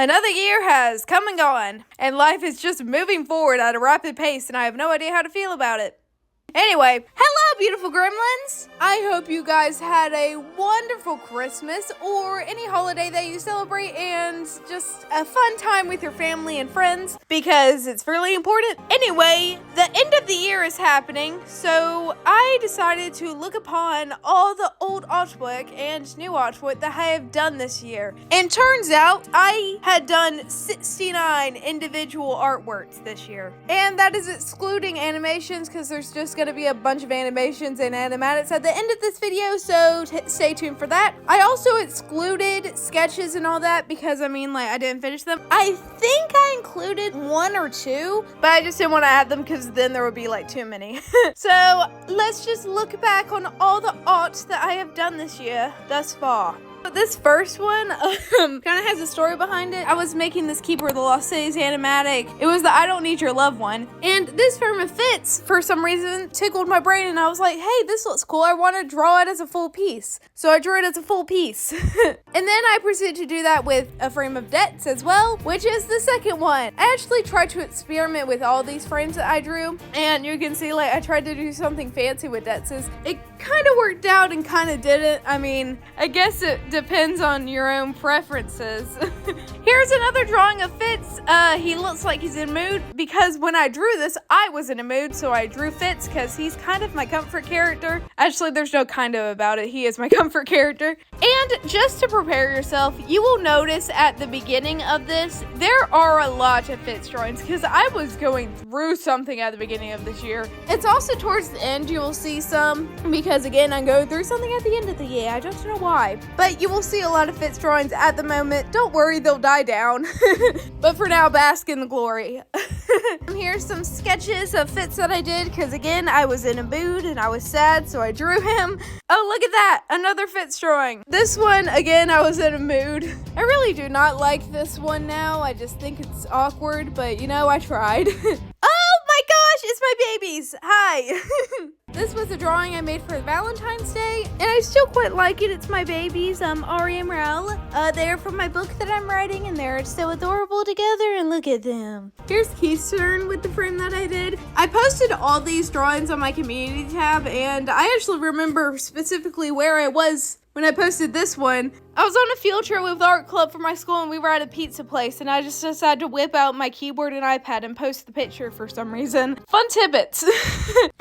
Another year has come and gone, and life is just moving forward at a rapid pace, and I have no idea how to feel about it. Anyway, hello beautiful gremlins! I hope you guys had a wonderful Christmas or any holiday that you celebrate and just a fun time with your family and friends because it's really important. Anyway, the end of the year is happening, so I decided to look upon all the old artwork and new artwork that I have done this year. And turns out I had done 69 individual artworks this year. And that is excluding animations because there's just going to be a bunch of animations and animatics at the end of this video, so stay tuned for that. I also excluded sketches and all that because I didn't finish them. I think I included one or two, but I just didn't want to add them because then there would be too many. So let's just look back on all the art that I have done this year thus far. This first one kind of has a story behind it. I was making this Keeper of the Lost Cities animatic. It was the I Don't Need Your Love one. And this frame of fits, for some reason, tickled my brain. And I was like, hey, this looks cool. I want to draw it as a full piece. So I drew it as a full piece. And then I proceeded to do that with a frame of Debts as well, which is the second one. I actually tried to experiment with all these frames that I drew. And you can see, I tried to do something fancy with Debts. It kind of worked out and kind of didn't. I guess it depends on your own preferences. Here's another drawing of Fitz. He looks like he's in mood because when I drew this, I was in a mood, so I drew Fitz because he's kind of my comfort character. Actually, there's no kind of about it. He is my comfort character. And just to prepare yourself, you will notice at the beginning of this, there are a lot of Fitz drawings because I was going through something at the beginning of this year. It's also towards the end you will see some because again, I'm going through something at the end of the year. I don't know why, but you will see a lot of Fitz drawings at the moment. Don't worry, they'll die down. But for now, bask in the glory. Here's some sketches of Fitz that I did because again, I was in a mood and I was sad, so I drew him. Oh, look at that, another Fitz drawing. This one, again, I was in a mood. I really do not like this one now. I just think it's awkward, but I tried. Oh my gosh, it's my babies. Hi. This was a drawing I made for Valentine's Day, and I still quite like it. It's my babies, Ari and Raul. They're from my book that I'm writing, and they're so adorable together, and look at them. Here's Keith's turn with the frame that I did. I posted all these drawings on my community tab, and I actually remember specifically where I was when I posted this one. I was on a field trip with the art club for my school and we were at a pizza place and I just decided to whip out my keyboard and iPad and post the picture for some reason. Fun tidbits.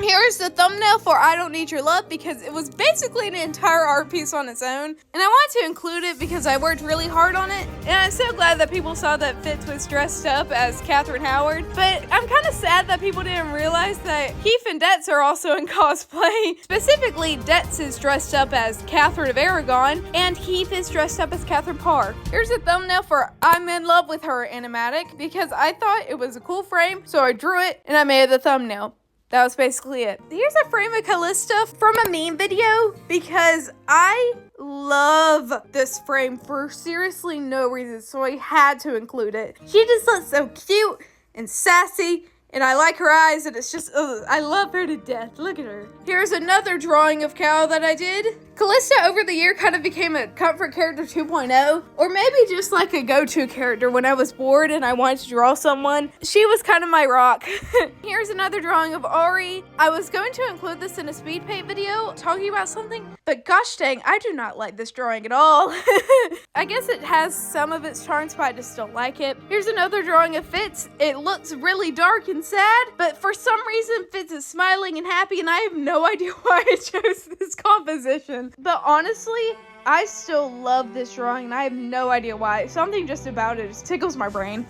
Here's the thumbnail for I Don't Need Your Love because it was basically an entire art piece on its own. And I wanted to include it because I worked really hard on it. And I'm so glad that people saw that Fitz was dressed up as Catherine Howard. But I'm kind of sad that people didn't realize that Keith and Detz are also in cosplay. Specifically, Detz is dressed up as Catherine of Aragon and Keith is dressed up as Catherine Parr. Here's a thumbnail for I'm in love with her animatic because I thought it was a cool frame, so I drew it and I made the thumbnail. That was basically it. Here's a frame of Callista from a meme video because I love this frame for seriously no reason, so I had to include it. She just looks so cute and sassy. And I like her eyes, and it's just, I love her to death. Look at her. Here's another drawing of Cal that I did. Callista over the year kind of became a comfort character 2.0, or maybe just like a go-to character when I was bored and I wanted to draw someone. She was kind of my rock. Here's another drawing of Ari. I was going to include this in a speed paint video talking about something, but gosh dang, I do not like this drawing at all. I guess it has some of its charms, but I just don't like it. Here's another drawing of Fitz. It looks really dark and sad, but for some reason Fitz is smiling and happy, and I have no idea why I chose this composition. But honestly, I still love this drawing, and I have no idea why. Something just about it just tickles my brain.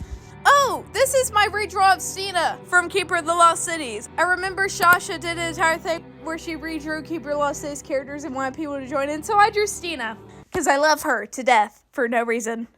Oh, this is my redraw of Stina from Keeper of the Lost Cities. I remember Shasha did an entire thing where she redrew Keeper of the Lost Cities characters and wanted people to join in, so I drew Stina because I love her to death. For no reason.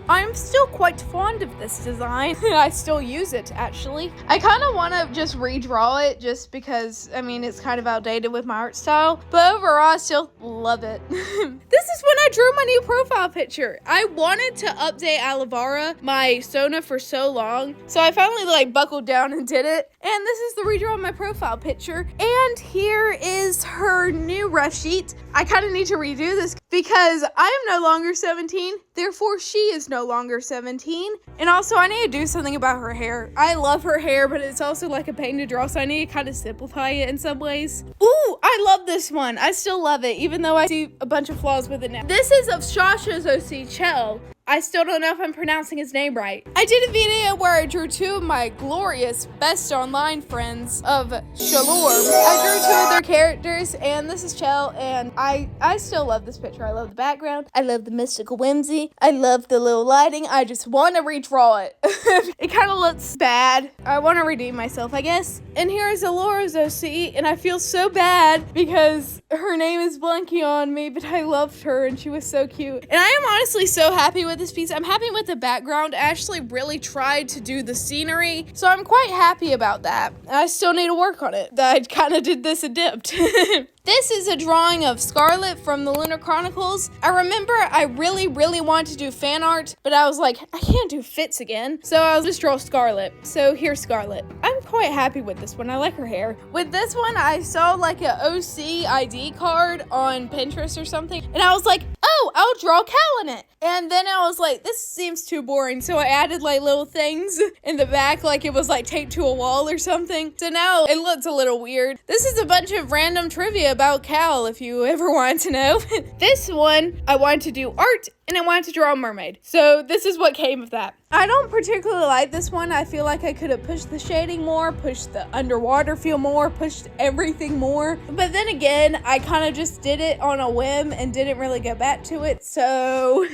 I'm still quite fond of this design. I still use it, actually. I kind of want to just redraw it just because, it's kind of outdated with my art style. But overall, I still love it. This is when I drew my new profile picture. I wanted to update Alivara, my Sona, for so long. So I finally, buckled down and did it. And this is the redraw of my profile picture. And here is her new rough sheet. I kind of need to redo this because I am no longer 17. 17, therefore she is no longer 17. And also, I need to do something about her hair. I love her hair, but it's also like a pain to draw, so I need to kind of simplify it in some ways. Ooh, I love this one. I still love it, even though I see a bunch of flaws with it now. This is of Shasha's OC Chell. I still don't know if I'm pronouncing his name right. I did a video where I drew two of my glorious best online friends of Shalorm. I drew two of their characters, and this is Chell, and I still love this picture. I love the background. I love the mystical whimsy. I love the little lighting. I just want to redraw it. It kind of looks bad. I want to redeem myself, I guess. And here is Alora's OC, and I feel so bad because her name is blanking on me, but I loved her, and she was so cute. And I am honestly so happy with this piece. I'm happy with the background. I actually really tried to do the scenery, so I'm quite happy about that. I still need to work on it. I kind of did this a dipped. This is a drawing of Scarlet from the Lunar Chronicles. I remember I really wanted to do fan art, but I was like, I can't do Fitz again. So I'll just draw Scarlet. So here's Scarlet. I'm quite happy with this one. I like her hair. With this one, I saw like a OC ID card on Pinterest or something, and I was like, oh, I'll draw Cal in it. And then I was like, this seems too boring. So I added like little things in the back, like it was like taped to a wall or something. So now it looks a little weird. This is a bunch of random trivia about Cal, if you ever want to know. This one, I wanted to do art, and I wanted to draw a mermaid. So this is what came of that. I don't particularly like this one. I feel like I could have pushed the shading more, pushed the underwater feel more, pushed everything more. But then again, I kind of just did it on a whim and didn't really go back to it. So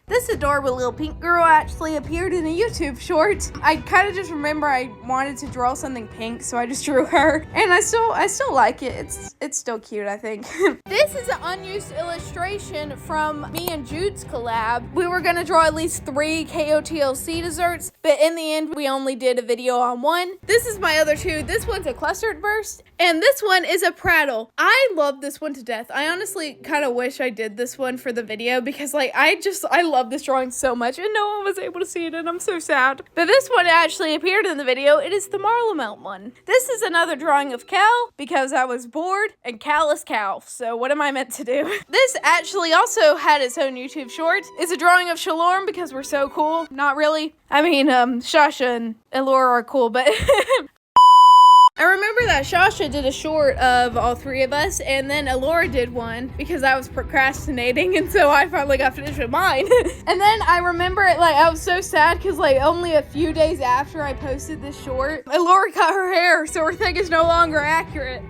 this adorable little pink girl actually appeared in a YouTube short. I kind of just remember I wanted to draw something pink, so I just drew her. And I still like it. It's still cute, I think. This is an unused illustration from me and Jude's collab. We were gonna draw at least 3 KOTLC desserts, but in the end, we only did a video on one. This is my other two. This one's a clustered burst, and this one is a prattle. I love this one to death. I honestly kind of wish I did this one for the video because like I love this drawing so much, and no one was able to see it, and I'm so sad. But this one actually appeared in the video. It is the Marlamelt one. This is another drawing of Cal because I was bored, and Cal is Cal, so what am I meant to do? This actually also had its own YouTube short. It's a drawing of Shalorm because we're so cool. Not really. I mean, Shasha and Elora are cool, but I remember that Shasha did a short of all 3 of us, and then Elora did one because I was procrastinating, and so I finally got finished with mine. And then I remember it, like, I was so sad because, like, only a few days after I posted this short, Elora cut her hair, so her thing is no longer accurate.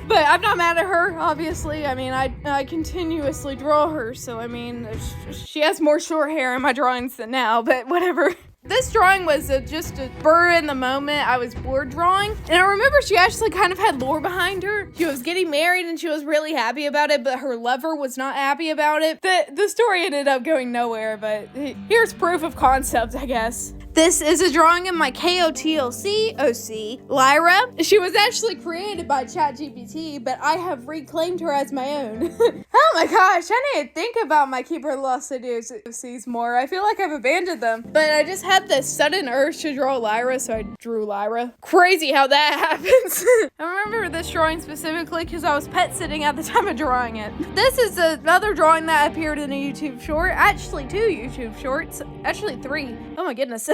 But I'm not mad at her, obviously. I mean, I continuously draw her, so, I mean, she has more short hair in my drawings than now, but whatever. This drawing was just a spur in the moment. I was bored drawing. And I remember she actually kind of had lore behind her. She was getting married and she was really happy about it, but her lover was not happy about it. The story ended up going nowhere, but here's proof of concept, I guess. This is a drawing of my KOTLC OC, Lyra. She was actually created by ChatGPT, but I have reclaimed her as my own. Oh my gosh, I need to think about my Keeper Lost OCs more. I feel like I've abandoned them. But I just had this sudden urge to draw Lyra, so I drew Lyra. Crazy how that happens. I remember this drawing specifically because I was pet sitting at the time of drawing it. This is another drawing that appeared in a YouTube short. Actually, 2 YouTube shorts. Actually, 3. Oh my goodness.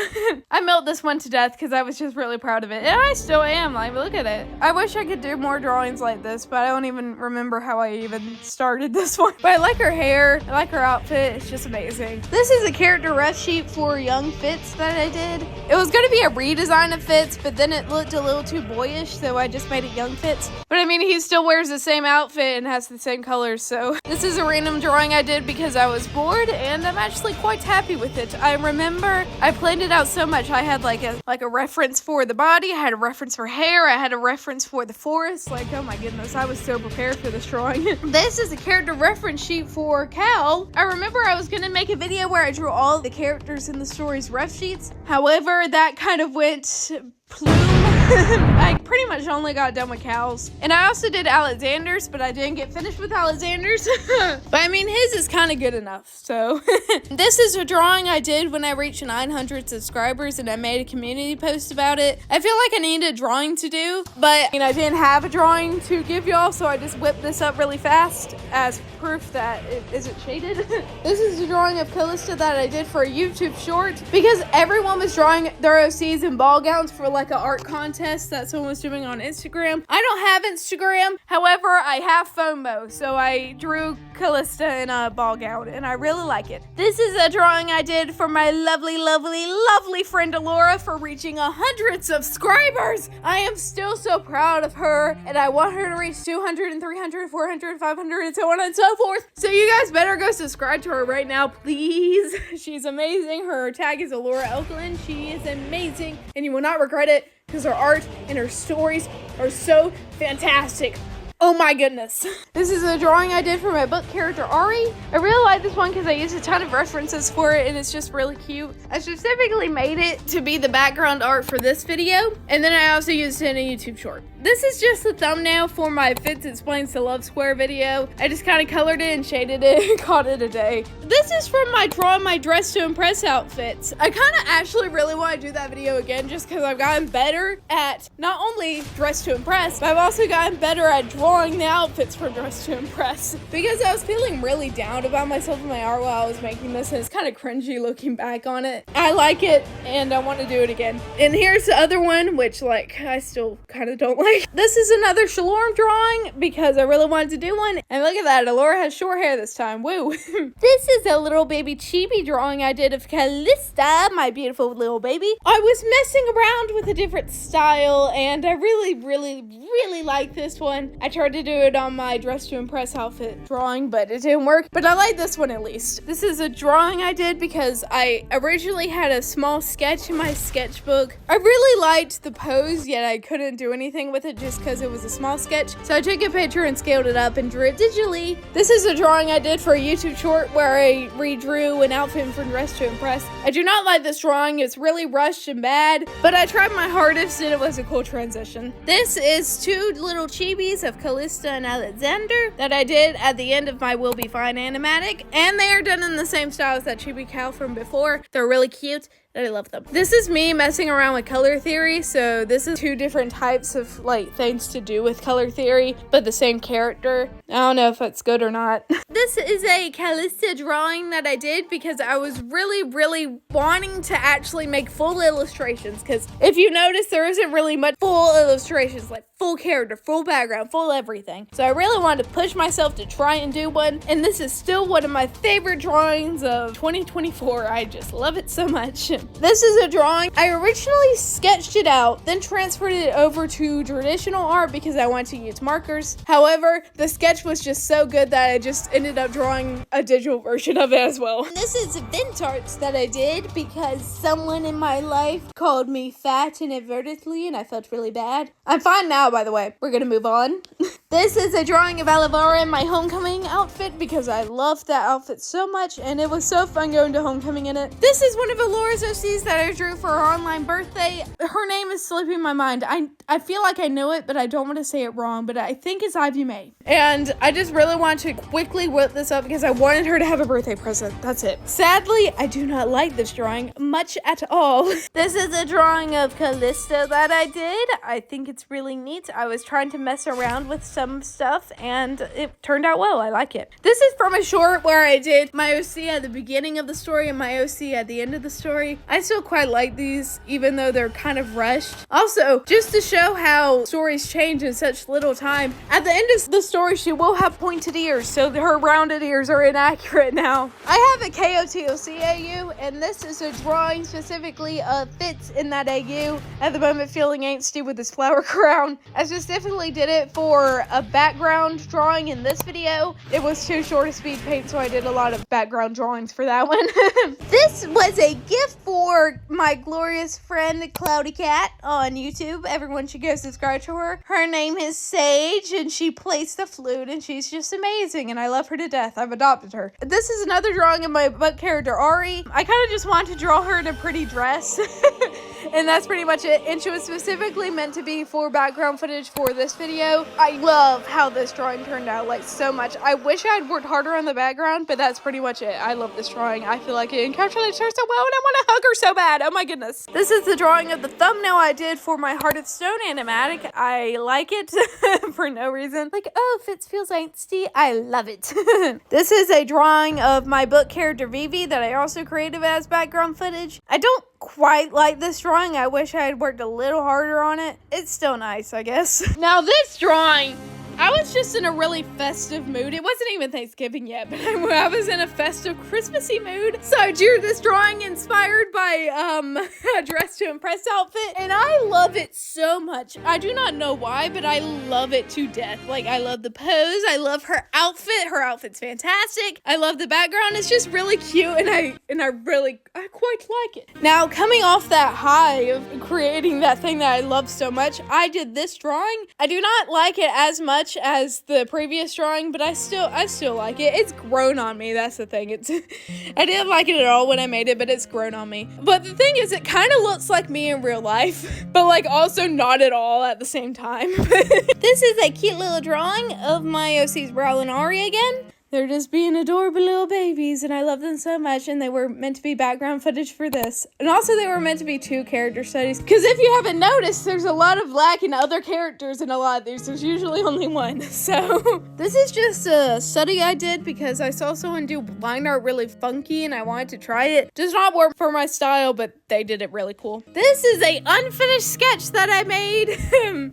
I milked this one to death because I was just really proud of it. And I still am. Like, look at it. I wish I could do more drawings like this, but I don't even remember how I even started this one. But I like her hair. I like her outfit. It's just amazing. This is a character ref sheet for young Fitz that I did. It was going to be a redesign of Fitz, but then it looked a little too boyish, so I just made it young Fitz. But I mean, he still wears the same outfit and has the same colors, so this is a random drawing I did because I was bored, and I'm actually quite happy with it. I remember I planned it out so much. I had like a reference for the body, I had a reference for hair, I had a reference for the forest. Like, oh my goodness, I was so prepared for this drawing. This is a character reference sheet for Cal. I remember I was gonna make a video where I drew all the characters in the story's ref sheets. However, that kind of went plume. I pretty much only got done with Cal's. And I also did Alexander's, but I didn't get finished with Alexander's. But I mean, his is kind of good enough, so. This is a drawing I did when I reached 900 subscribers, and I made a community post about it. I feel like I need a drawing to do, but I didn't have a drawing to give y'all, so I just whipped this up really fast as proof that it isn't shaded. This is a drawing of Callista that I did for a YouTube short, because everyone was drawing their OCs in ball gowns for like an art contest that someone was doing on Instagram. I don't have Instagram, however, I have FOMO, so I drew Callista in a ball gown, and I really like it. This is a drawing I did for my lovely, lovely, lovely friend Alora for reaching 100 subscribers. I am still so proud of her, and I want her to reach 200 and 300, 400, 500, and so on and so forth. So you guys better go subscribe to her right now, please. She's amazing. Her tag is Alora Elklin. She is amazing, and you will not regret it, because her art and her stories are so fantastic. Oh my goodness. This is a drawing I did for my book character Ari. I really like this one because I used a ton of references for it, and it's just really cute. I specifically made it to be the background art for this video, and then I also used it in a YouTube short. This is just the thumbnail for my Fitz Explains the Love Square video. I just kind of colored it and shaded it and called it a day. This is from my Draw My Dress to Impress outfits. I kind of actually really want to do that video again just because I've gotten better at not only Dress to Impress, but I've also gotten better at drawing the outfits for Dress to Impress. Because I was feeling really down about myself in my art while I was making this, and it's kind of cringy looking back on it. I like it, and I want to do it again. And here's the other one, which I still kind of don't like. This is another Shalorm drawing because I really wanted to do one. And look at that, Alora has short hair this time, woo. This is a little baby chibi drawing I did of Callista, my beautiful little baby. I was messing around with a different style, and I really like this one. I tried to do it on my Dress to Impress outfit drawing, but it didn't work. But I like this one at least. This is a drawing I did because I originally had a small sketch in my sketchbook. I really liked the pose, yet I couldn't do anything with it just because it was a small sketch. So I took a picture and scaled it up and drew it digitally. This is a drawing I did for a YouTube short where I redrew an outfit from Dress to Impress. I do not like this drawing. It's really rushed and bad, but I tried my hardest and it was a cool transition. This is two little chibis of Callista and Alexander that I did at the end of my Will Be Fine animatic, and they are done in the same style as that chibi cow from before. They're really cute. I love them. This is me messing around with color theory. So this is two different types of things to do with color theory, but the same character. I don't know if that's good or not. This is a Callista drawing that I did because I was really wanting to actually make full illustrations, because if you notice, there isn't really much full illustrations, like full character, full background, full everything. So I really wanted to push myself to try and do one, and this is still one of my favorite drawings of 2024. I just love it so much. This is a drawing. I originally sketched it out, then transferred it over to traditional art because I wanted to use markers. However, the sketch was just so good that I just ended up drawing a digital version of it as well. This is Vint Arts that I did because someone in my life called me fat inadvertently, and I felt really bad. I'm fine now, by the way. We're gonna move on. This is a drawing of Alivara in my homecoming outfit because I loved that outfit so much, and it was so fun going to homecoming in it. This is one of Alora's OCs that I drew for her online birthday. Her name is slipping my mind. I feel like I know it, but I don't want to say it wrong, but I think it's Ivy May. And I just really wanted to quickly whip this up because I wanted her to have a birthday present. That's it. Sadly, I do not like this drawing much at all. This is a drawing of Callista that I did. I think it's really neat. I was trying to mess around with some stuff, and it turned out well. I like it. This is from a short where I did my OC at the beginning of the story and my OC at the end of the story. I still quite like these, even though they're kind of rushed. Also, just to show how stories change in such little time, at the end of the story, she will have pointed ears, so her rounded ears are inaccurate now. I have a KOTOC AU, and this is a drawing specifically of Fitz in that AU, at the moment feeling angsty with his flower crown. I specifically did it for a background drawing in this video. It was too short of speed paint, so I did a lot of background drawings for that one. This was a gift for my glorious friend Cloudy Cat on YouTube. Everyone should go subscribe to her. Her name is Sage, and she plays the flute, and she's just amazing, and I love her to death. I've adopted her. This is another drawing of my book character Ari. I kind of just wanted to draw her in a pretty dress. And that's pretty much it. And she was specifically meant to be for background footage for this video. I love how this drawing turned out, like, so much. I wish I had worked harder on the background, but that's pretty much it. I love this drawing. I feel like it encapsulates her so well, and I want to hug her so bad. Oh my goodness. This is the drawing of the thumbnail I did for my Heart of Stone animatic. I like it for no reason. Like, oh, Fitz feels angsty. I love it. This is a drawing of my book character Vivi that I also created as background footage. I don't quite like this drawing. I wish I had worked a little harder on it. It's still nice, I guess. Now this drawing, I was just in a really festive mood. It wasn't even Thanksgiving yet, but I was in a festive, Christmassy mood. So I drew this drawing inspired by a Dress to Impress outfit, and I love it so much. I do not know why, but I love it to death. Like, I love the pose. I love her outfit. Her outfit's fantastic. I love the background. It's just really cute, and I quite like it. Now, coming off that high of creating that thing that I love so much, I did this drawing. I do not like it as much as the previous drawing, but I still like it. It's grown on me. That's the thing. I didn't like it at all when I made it, but it's grown on me. But the thing is, it kind of looks like me in real life, but like also not at all at the same time. This is a cute little drawing of my OC's Growl and Ari again. They're just being adorable little babies, and I love them so much, and they were meant to be background footage for this. And also, they were meant to be 2 character studies, because if you haven't noticed, there's a lot of lack in other characters in a lot of these. There's usually only one. So, this is just a study I did because I saw someone do line art really funky, and I wanted to try it. Does not work for my style, but they did it really cool. This is a unfinished sketch that I made.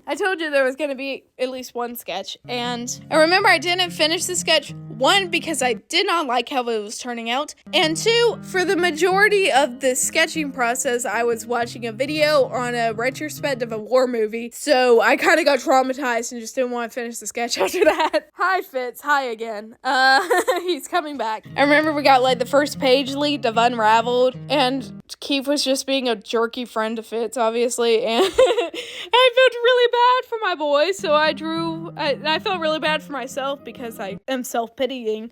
I told you there was going to be at least one sketch, and I remember I didn't finish the sketch. 1, because I did not like how it was turning out, and 2, for the majority of the sketching process, I was watching a video on a retrospect of a war movie, so I kind of got traumatized and just didn't want to finish the sketch after that. Hi, Fitz. Hi again. He's coming back. I remember we got, like, the first page leaked of Unraveled, and Keith was just being a jerky friend to Fitz, obviously, and I felt really bad for my boy, so I felt really bad for myself because I am self-pitying.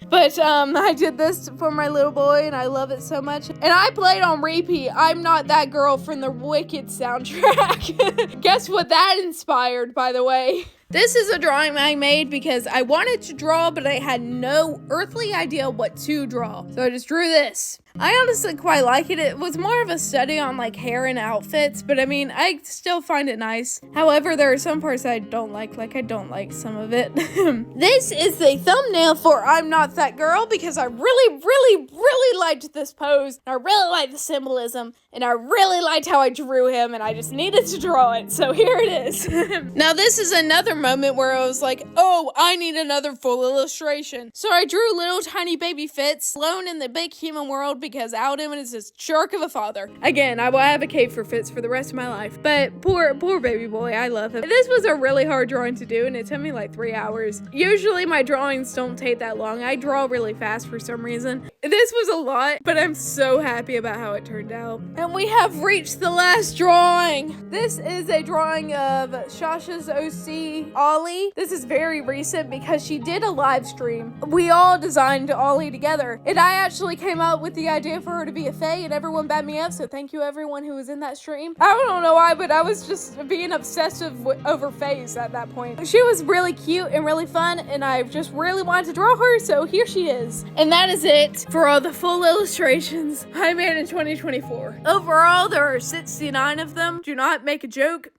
But I did this for my little boy, and I love it so much. And I played on repeat I'm Not That Girl from the Wicked soundtrack. Guess what that inspired, by the way? This is a drawing I made because I wanted to draw, but I had no earthly idea what to draw. So I just drew this. I honestly quite like it. It was more of a study on like hair and outfits, but I mean, I still find it nice. However, there are some parts I don't like I don't like some of it. This is the thumbnail for I'm Not That Girl because I really liked this pose. I really liked the symbolism, and I really liked how I drew him, and I just needed to draw it. So here it is. Now this is another moment where I was like, oh, I need another full illustration. So I drew little tiny baby Fitz alone in the big human world because Alden is this jerk of a father. Again, I will advocate for Fitz for the rest of my life, but poor baby boy, I love him. This was a really hard drawing to do, and it took me like 3 hours. Usually my drawings don't take that long. I draw really fast for some reason. This was a lot, but I'm so happy about how it turned out. And we have reached the last drawing. This is a drawing of Shasha's OC, Ollie. This is very recent because she did a live stream. We all designed Ollie together, and I actually came up with the idea for her to be a fae, and everyone backed me up, so thank you everyone who was in that stream. I don't know why, but I was just being obsessive over faes at that point. She was really cute and really fun, and I just really wanted to draw her, so here she is. And that is it for all the full illustrations I made in 2024. Overall, there are 69 of them. Do not make a joke.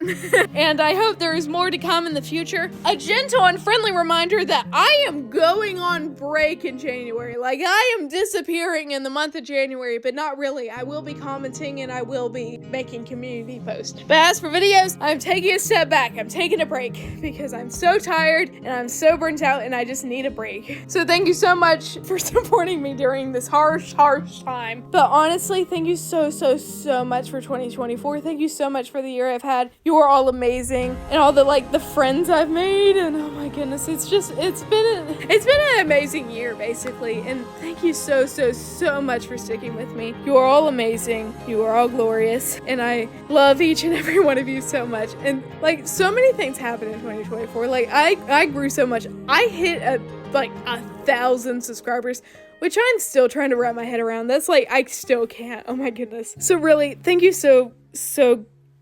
And I hope there is more to come in the future. A gentle and friendly reminder that I am going on break in January. Like, I am disappearing in the month of January, but not really. I will be commenting and I will be making community posts. But as for videos, I'm taking a step back. I'm taking a break because I'm so tired and I'm so burnt out and I just need a break. So thank you so much for supporting me during this harsh time. But honestly, thank you so much for 2024. Thank you so much for the year I've had. You are all amazing, and all the friends I've made, and oh my goodness, it's been an amazing year basically. And thank you so much for sticking with me. You are all amazing. You are all glorious, and I love each and every one of you so much. And so many things happened in 2024. I grew so much. I hit 1,000 subscribers, which I'm still trying to wrap my head around. That's like, I still can't. Oh my goodness. So really, thank you so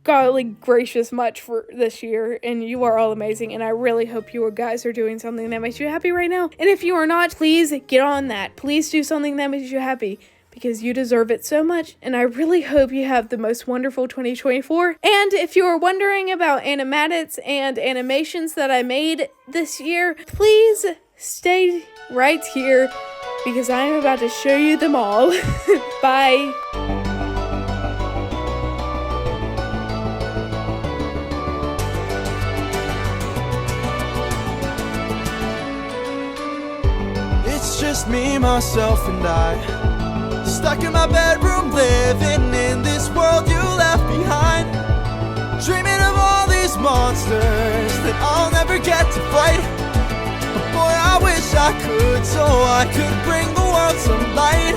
godly gracious much for this year, and you are all amazing, and I really hope you guys are doing something that makes you happy right now. And if you are not, please get on that. Please do something that makes you happy, because you deserve it so much, and I really hope you have the most wonderful 2024. And if you are wondering about animatics and animations that I made this year, please stay right here, because I am about to show you them all. Bye. It's just me, myself, and I, stuck in my bedroom, living in this world you left behind, dreaming of all these monsters that I'll never get to fight. But boy, I wish I could, so I could bring the world some light.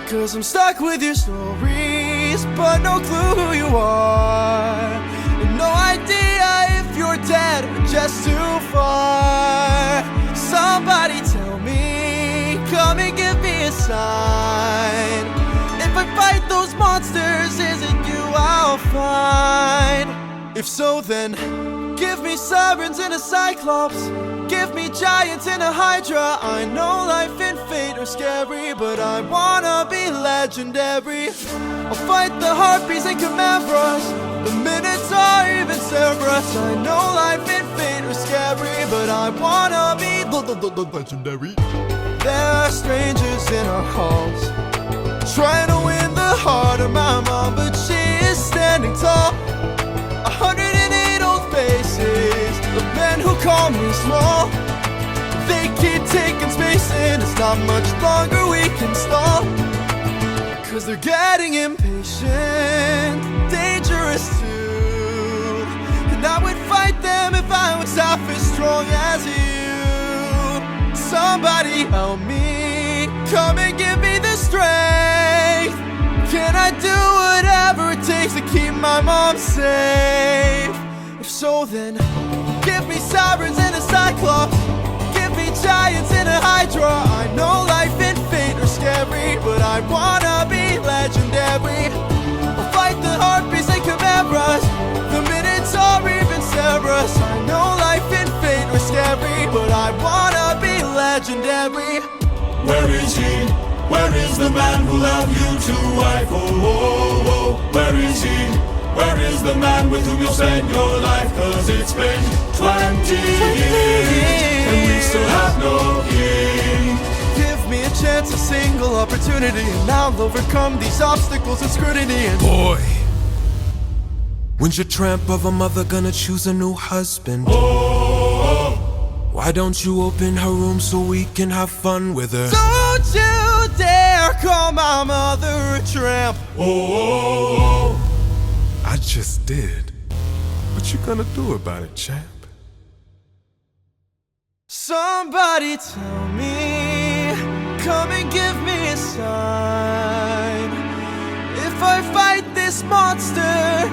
'Cause I'm stuck with your stories, but no clue who you are, and no idea if you're dead or just too far. Somebody tell me, come and give me a sign. If I fight those monsters, is it you I'll find? If so, then give me sirens and a cyclops, give me giants and a hydra. I know life and fate are scary, but I wanna be legendary. I'll fight the harpies and chimeras, the minotaur, even Cerberus. I know life and fate are scary, but I wanna be legendary. There are strangers in our halls, trying to win the heart of my mom, but she is standing tall. 108 old faces of men who call me small. They keep taking space and it's not much longer we can stall. 'Cause they're getting impatient, dangerous too, and I would fight them if I was half as strong as you. Somebody help me, come and give me the strength. Can I do whatever it takes to keep my mom safe? If so, then give me sirens and a cyclops, give me giants and a hydra. I know life and fate are scary, but I wanna be legendary. I'll fight the harpies and chimeras, the minotaur, even Cerberus. I know life and fate are scary, but I wanna be legendary. Where is he? Where is the man who loved you to wife? Oh, oh, oh. Where is he? Where is the man with whom you spent your life? 'Cause it's been 20 years and we still have no king. Give me a chance, a single opportunity, and I'll overcome these obstacles and scrutiny. And boy, when's your tramp of a mother gonna choose a new husband? Oh, why don't you open her room so we can have fun with her? Don't you dare call my mother a tramp. oh, oh, oh. I just did. What you gonna do about it, champ? Somebody tell me, come and give me a sign. If I fight this monster,